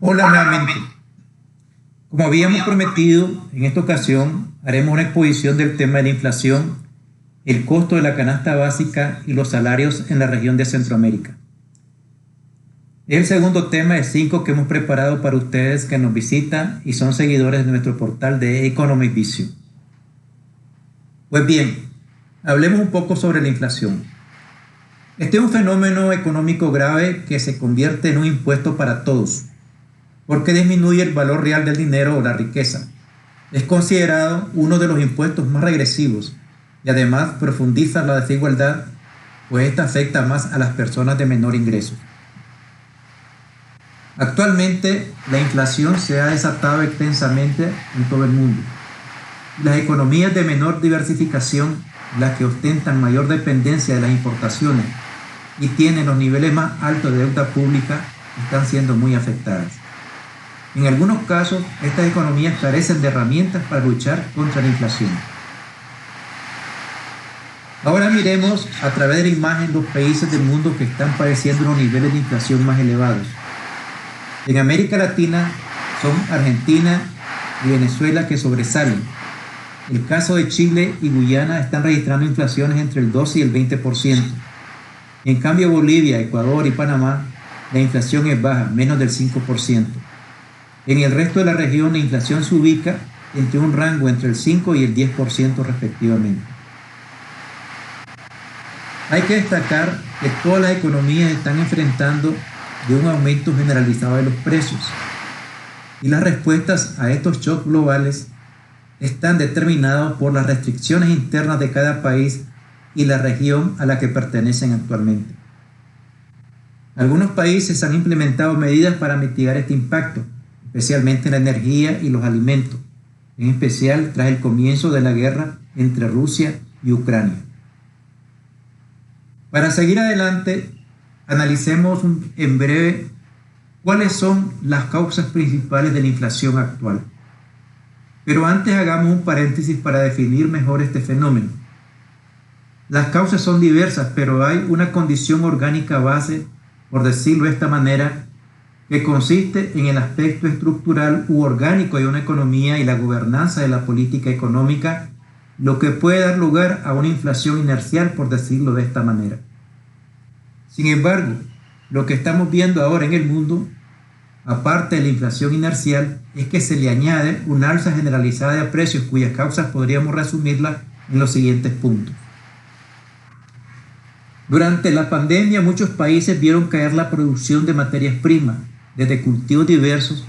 Hola nuevamente. Como habíamos prometido, en esta ocasión haremos una exposición del tema de la inflación, el costo de la canasta básica y los salarios en la región de Centroamérica. Es el segundo tema de 5 que hemos preparado para ustedes que nos visitan y son seguidores de nuestro portal de Economic Vision. Pues bien, hablemos un poco sobre la inflación. Este es un fenómeno económico grave que se convierte en un impuesto para todos, porque disminuye el valor real del dinero o la riqueza. Es considerado uno de los impuestos más regresivos y además profundiza la desigualdad, pues esta afecta más a las personas de menor ingreso. Actualmente, la inflación se ha desatado extensamente en todo el mundo. Las economías de menor diversificación, las que ostentan mayor dependencia de las importaciones y tienen los niveles más altos de deuda pública, están siendo muy afectadas. En algunos casos, estas economías carecen de herramientas para luchar contra la inflación. Ahora miremos a través de la imagen los países del mundo que están padeciendo los niveles de inflación más elevados. En América Latina son Argentina y Venezuela que sobresalen. El caso de Chile y Guyana están registrando inflaciones entre el 12 y el 20%. En cambio, Bolivia, Ecuador y Panamá, la inflación es baja, menos del 5%. En el resto de la región, la inflación se ubica entre un rango entre el 5 y el 10% respectivamente. Hay que destacar que todas las economías están enfrentando de un aumento generalizado de los precios, y las respuestas a estos shocks globales están determinados por las restricciones internas de cada país y la región a la que pertenecen actualmente. Algunos países han implementado medidas para mitigar este impacto, especialmente en la energía y los alimentos, en especial tras el comienzo de la guerra entre Rusia y Ucrania. Para seguir adelante, analicemos en breve cuáles son las causas principales de la inflación actual. Pero antes hagamos un paréntesis para definir mejor este fenómeno. Las causas son diversas, pero hay una condición orgánica base, por decirlo de esta manera, que consiste en el aspecto estructural u orgánico de una economía y la gobernanza de la política económica, lo que puede dar lugar a una inflación inercial, por decirlo de esta manera. Sin embargo, lo que estamos viendo ahora en el mundo, aparte de la inflación inercial, es que se le añade una alza generalizada de precios cuyas causas podríamos resumirlas en los siguientes puntos. Durante la pandemia, muchos países vieron caer la producción de materias primas, desde cultivos diversos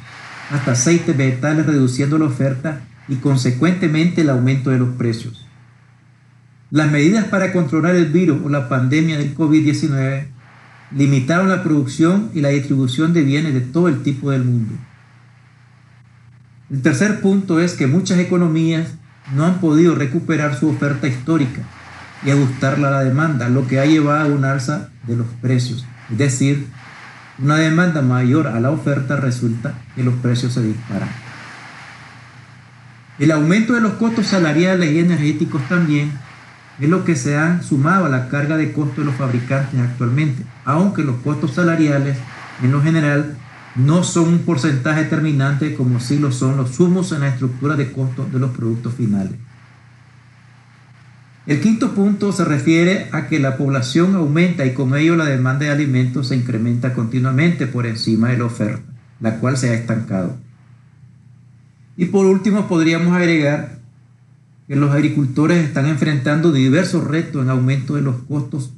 hasta aceites vegetales, reduciendo la oferta y consecuentemente el aumento de los precios. Las medidas para controlar el virus o la pandemia del COVID-19 limitaron la producción y la distribución de bienes de todo el tipo del mundo. El tercer punto es que muchas economías no han podido recuperar su oferta histórica y ajustarla a la demanda, lo que ha llevado a una alza de los precios. Es decir, una demanda mayor a la oferta resulta que los precios se disparan. El aumento de los costos salariales y energéticos también es lo que se han sumado a la carga de costo de los fabricantes actualmente, aunque los costos salariales en lo general no son un porcentaje determinante como sí lo son los sumos en la estructura de costos de los productos finales. El quinto punto se refiere a que la población aumenta y con ello la demanda de alimentos se incrementa continuamente por encima de la oferta, la cual se ha estancado. Y por último podríamos agregar que los agricultores están enfrentando diversos retos en aumento de los costos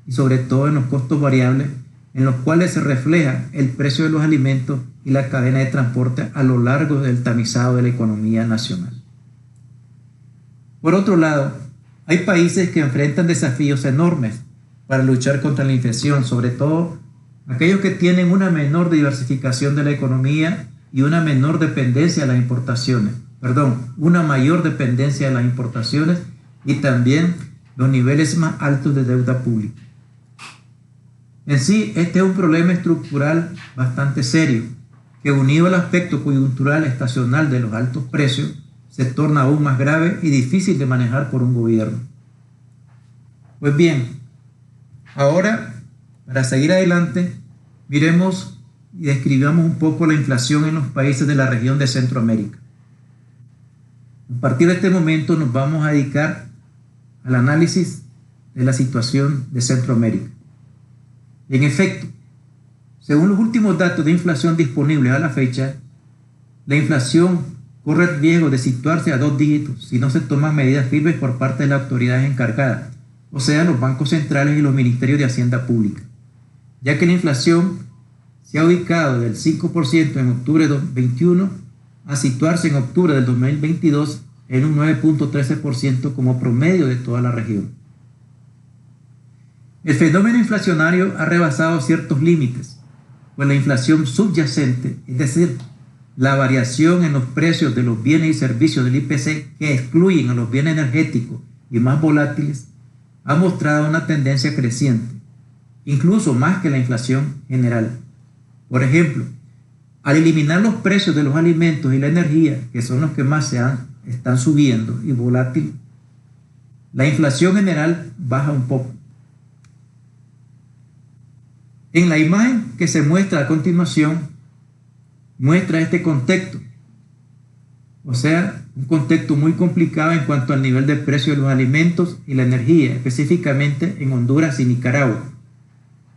y sobre todo en los costos variables, en los cuales se refleja el precio de los alimentos y la cadena de transporte a lo largo del tamizado de la economía nacional. Por otro lado, hay países que enfrentan desafíos enormes para luchar contra la inflación, sobre todo aquellos que tienen una menor diversificación de la economía y una menor dependencia de las importaciones. Una mayor dependencia de las importaciones y también los niveles más altos de deuda pública. En sí, este es un problema estructural bastante serio, que unido al aspecto coyuntural estacional de los altos precios, se torna aún más grave y difícil de manejar por un gobierno. Pues bien, ahora, para seguir adelante, miremos y describamos un poco la inflación en los países de la región de Centroamérica. A partir de este momento nos vamos a dedicar al análisis de la situación de Centroamérica. En efecto, según los últimos datos de inflación disponibles a la fecha, la inflación corre el riesgo de situarse a 2 dígitos si no se toman medidas firmes por parte de las autoridades encargadas, o sea, los bancos centrales y los ministerios de Hacienda Pública, ya que la inflación se ha ubicado del 5% en octubre de 2021 a situarse en octubre del 2022 en un 9.13% como promedio de toda la región. El fenómeno inflacionario ha rebasado ciertos límites, pues la inflación subyacente, es decir, la variación en los precios de los bienes y servicios del IPC que excluyen a los bienes energéticos y más volátiles, ha mostrado una tendencia creciente, incluso más que la inflación general. Por ejemplo, al eliminar los precios de los alimentos y la energía, que son los que más están subiendo y volátiles, la inflación general baja un poco. En la imagen que se muestra a continuación, muestra este contexto, o sea, un contexto muy complicado en cuanto al nivel de precio de los alimentos y la energía, específicamente en Honduras y Nicaragua.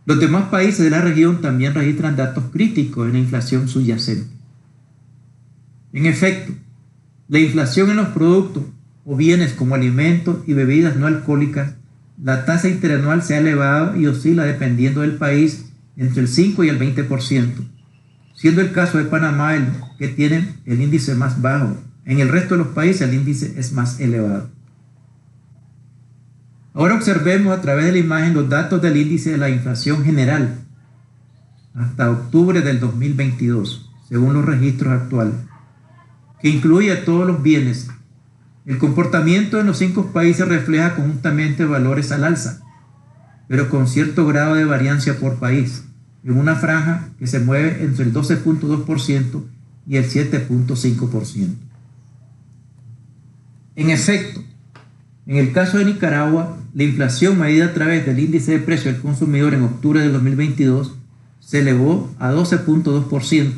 Los demás países de la región también registran datos críticos en la inflación subyacente. En efecto, la inflación en los productos o bienes como alimentos y bebidas no alcohólicas, la tasa interanual se ha elevado y oscila dependiendo del país entre el 5 y el 20%, siendo el caso de Panamá el que tiene el índice más bajo. En el resto de los países el índice es más elevado. Ahora observemos a través de la imagen los datos del índice de la inflación general hasta octubre del 2022, según los registros actuales, que incluye a todos los bienes. El comportamiento en los 5 países refleja conjuntamente valores al alza, pero con cierto grado de variancia por país, en una franja que se mueve entre el 12.2% y el 7.5%. En efecto, en el caso de Nicaragua, la inflación medida a través del índice de precio del consumidor en octubre del 2022 se elevó a 12.2%.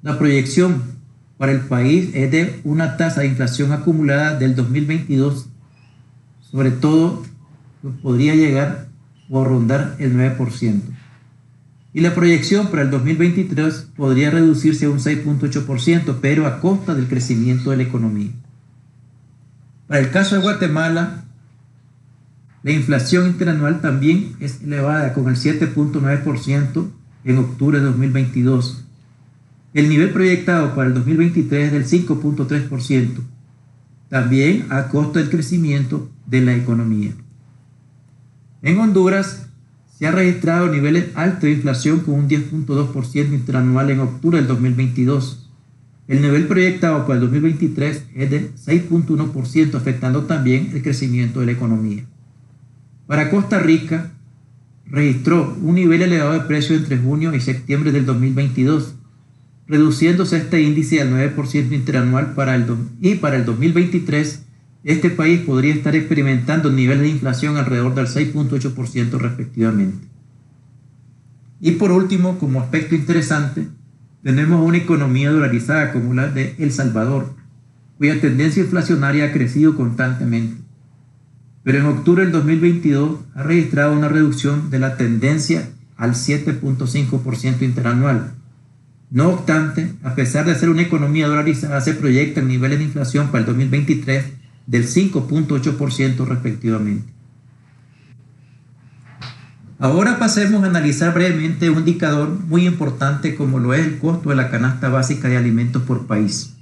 La proyección para el país es de una tasa de inflación acumulada del 2022, sobre todo podría llegar o rondar el 9%. Y la proyección para el 2023 podría reducirse a un 6.8%, pero a costa del crecimiento de la economía. Para el caso de Guatemala, la inflación interanual también es elevada, con el 7.9% en octubre de 2022. El nivel proyectado para el 2023 es del 5.3%, también a costa del crecimiento de la economía. En Honduras se han registrado niveles altos de inflación con un 10.2% interanual en octubre del 2022. El nivel proyectado para el 2023 es de 6.1%, afectando también el crecimiento de la economía. Para Costa Rica, registró un nivel elevado de precios entre junio y septiembre del 2022, reduciéndose este índice al 9% interanual y para el 2023, este país podría estar experimentando niveles de inflación alrededor del 6.8% respectivamente. Y por último, como aspecto interesante, tenemos una economía dolarizada como la de El Salvador, cuya tendencia inflacionaria ha crecido constantemente. Pero en octubre del 2022 ha registrado una reducción de la tendencia al 7.5% interanual. No obstante, a pesar de ser una economía dolarizada, se proyectan niveles de inflación para el 2023 del 5.8% respectivamente. Ahora pasemos a analizar brevemente un indicador muy importante como lo es el costo de la canasta básica de alimentos por país.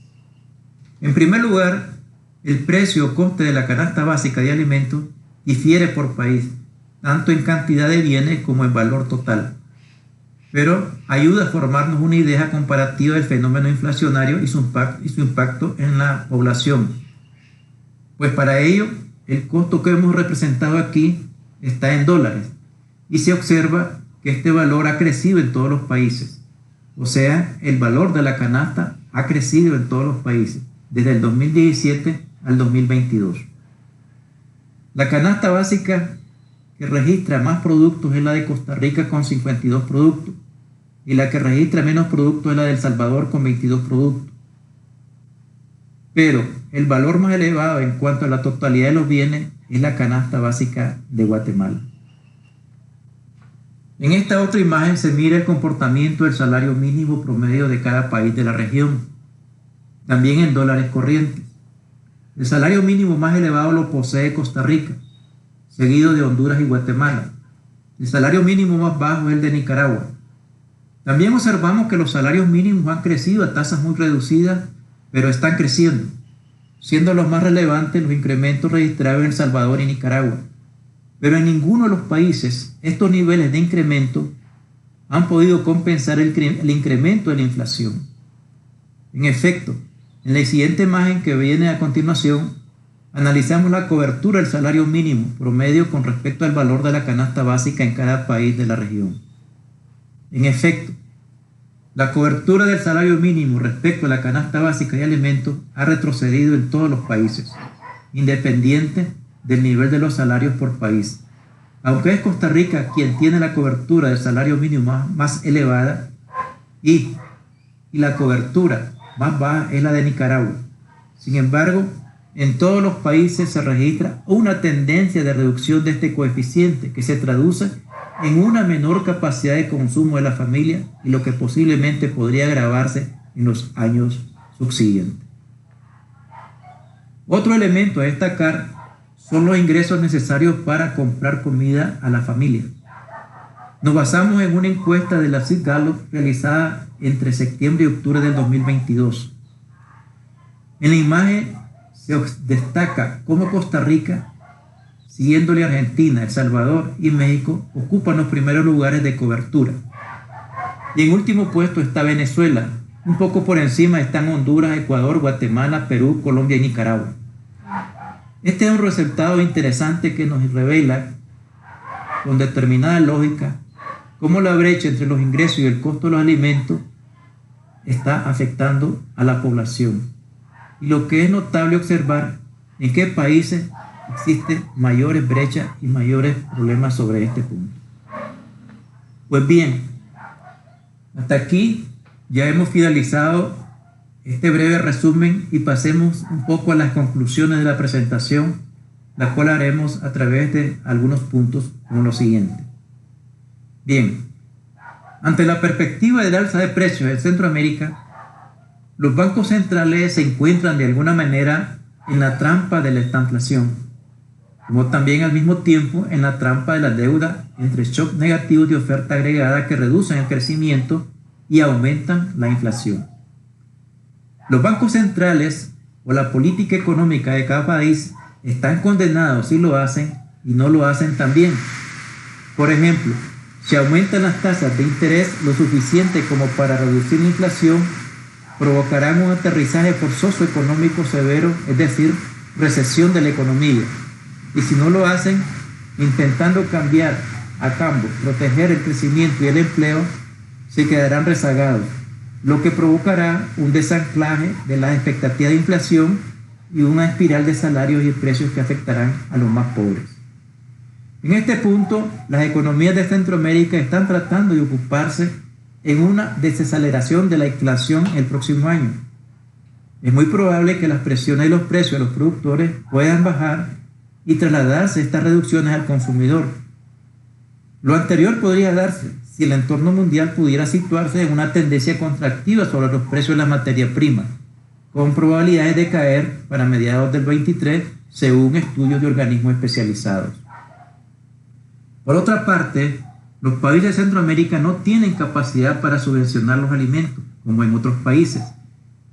En primer lugar, el precio o coste de la canasta básica de alimentos difiere por país, tanto en cantidad de bienes como en valor total, pero ayuda a formarnos una idea comparativa del fenómeno inflacionario y su impacto en la población. Pues para ello, el costo que hemos representado aquí está en dólares y se observa que este valor ha crecido en todos los países. O sea, el valor de la canasta ha crecido en todos los países, desde el 2017 al 2022. La canasta básica que registra más productos es la de Costa Rica con 52 productos, y la que registra menos productos es la de El Salvador con 22 productos. Pero el valor más elevado en cuanto a la totalidad de los bienes es la canasta básica de Guatemala. En esta otra imagen se mira el comportamiento del salario mínimo promedio de cada país de la región, también en dólares corrientes. El salario mínimo más elevado lo posee Costa Rica, seguido de Honduras y Guatemala. El salario mínimo más bajo es el de Nicaragua. También observamos que los salarios mínimos han crecido a tasas muy reducidas, pero están creciendo, siendo los más relevantes los incrementos registrados en El Salvador y Nicaragua. Pero en ninguno de los países estos niveles de incremento han podido compensar el incremento de la inflación. En efecto, en la siguiente imagen que viene a continuación, analizamos la cobertura del salario mínimo promedio con respecto al valor de la canasta básica en cada país de la región. En efecto, la cobertura del salario mínimo respecto a la canasta básica de alimentos ha retrocedido en todos los países, independiente del nivel de los salarios por país. Aunque es Costa Rica quien tiene la cobertura del salario mínimo más elevada y la cobertura más baja es la de Nicaragua. Sin embargo, en todos los países se registra una tendencia de reducción de este coeficiente que se traduce en una menor capacidad de consumo de la familia y lo que posiblemente podría agravarse en los años subsiguientes. Otro elemento a destacar son los ingresos necesarios para comprar comida a la familia. Nos basamos en una encuesta de la Sid Gallup realizada entre septiembre y octubre del 2022. En la imagen se destaca cómo Costa Rica, siguiéndole Argentina, El Salvador y México, ocupan los primeros lugares de cobertura. Y en último puesto está Venezuela. Un poco por encima están Honduras, Ecuador, Guatemala, Perú, Colombia y Nicaragua. Este es un resultado interesante que nos revela con determinada lógica cómo la brecha entre los ingresos y el costo de los alimentos está afectando a la población. Y lo que es notable observar en qué países existen mayores brechas y mayores problemas sobre este punto. Pues bien, hasta aquí ya hemos finalizado este breve resumen y pasemos un poco a las conclusiones de la presentación, la cual haremos a través de algunos puntos como lo siguiente. Bien, ante la perspectiva del alza de precios en Centroamérica, los bancos centrales se encuentran de alguna manera en la trampa de la estanflación, como también al mismo tiempo en la trampa de la deuda entre shocks negativos de oferta agregada que reducen el crecimiento y aumentan la inflación. Los bancos centrales o la política económica de cada país están condenados si lo hacen y no lo hacen también. Por ejemplo, si aumentan las tasas de interés lo suficiente como para reducir la inflación, provocarán un aterrizaje forzoso económico severo, es decir, recesión de la economía. Y si no lo hacen, intentando cambiar a cambio, proteger el crecimiento y el empleo, se quedarán rezagados, lo que provocará un desanclaje de las expectativas de inflación y una espiral de salarios y precios que afectarán a los más pobres. En este punto, las economías de Centroamérica están tratando de ocuparse en una desaceleración de la inflación el próximo año. Es muy probable que las presiones de los precios de los productores puedan bajar y trasladarse estas reducciones al consumidor. Lo anterior podría darse si el entorno mundial pudiera situarse en una tendencia contractiva sobre los precios de las materias primas, con probabilidades de caer para mediados del 23, según estudios de organismos especializados. Por otra parte, los países de Centroamérica no tienen capacidad para subvencionar los alimentos, como en otros países,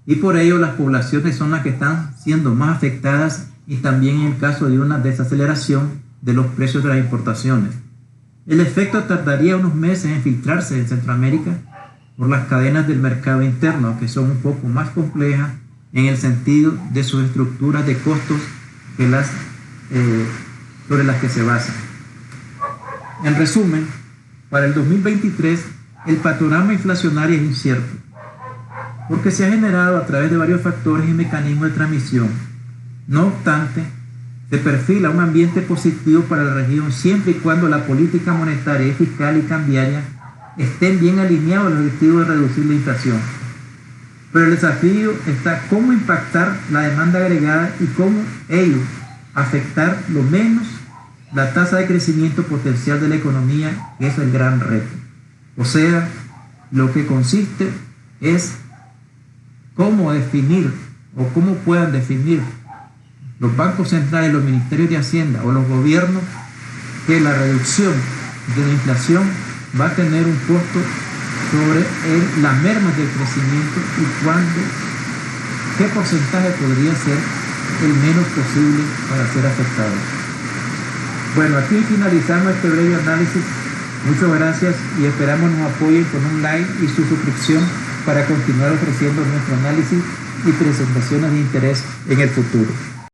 y por ello las poblaciones son las que están siendo más afectadas y también en el caso de una desaceleración de los precios de las importaciones. El efecto tardaría unos meses en filtrarse en Centroamérica por las cadenas del mercado interno, que son un poco más complejas en el sentido de sus estructuras de costos que sobre las que se basan. En resumen, para el 2023 el panorama inflacionario es incierto, porque se ha generado a través de varios factores y mecanismos de transmisión. No obstante, se perfila un ambiente positivo para la región siempre y cuando la política monetaria, fiscal y cambiaria estén bien alineados al objetivo de reducir la inflación. Pero el desafío está cómo impactar la demanda agregada y cómo ello afectar lo menos la tasa de crecimiento potencial de la economía, que es el gran reto. O sea, lo que consiste es cómo definir o cómo puedan definir los bancos centrales, los ministerios de Hacienda o los gobiernos que la reducción de la inflación va a tener un costo sobre las mermas del crecimiento y qué porcentaje podría ser el menos posible para ser afectado. Bueno, aquí finalizamos este breve análisis. Muchas gracias y esperamos nos apoyen con un like y su suscripción para continuar ofreciendo nuestro análisis y presentaciones de interés en el futuro.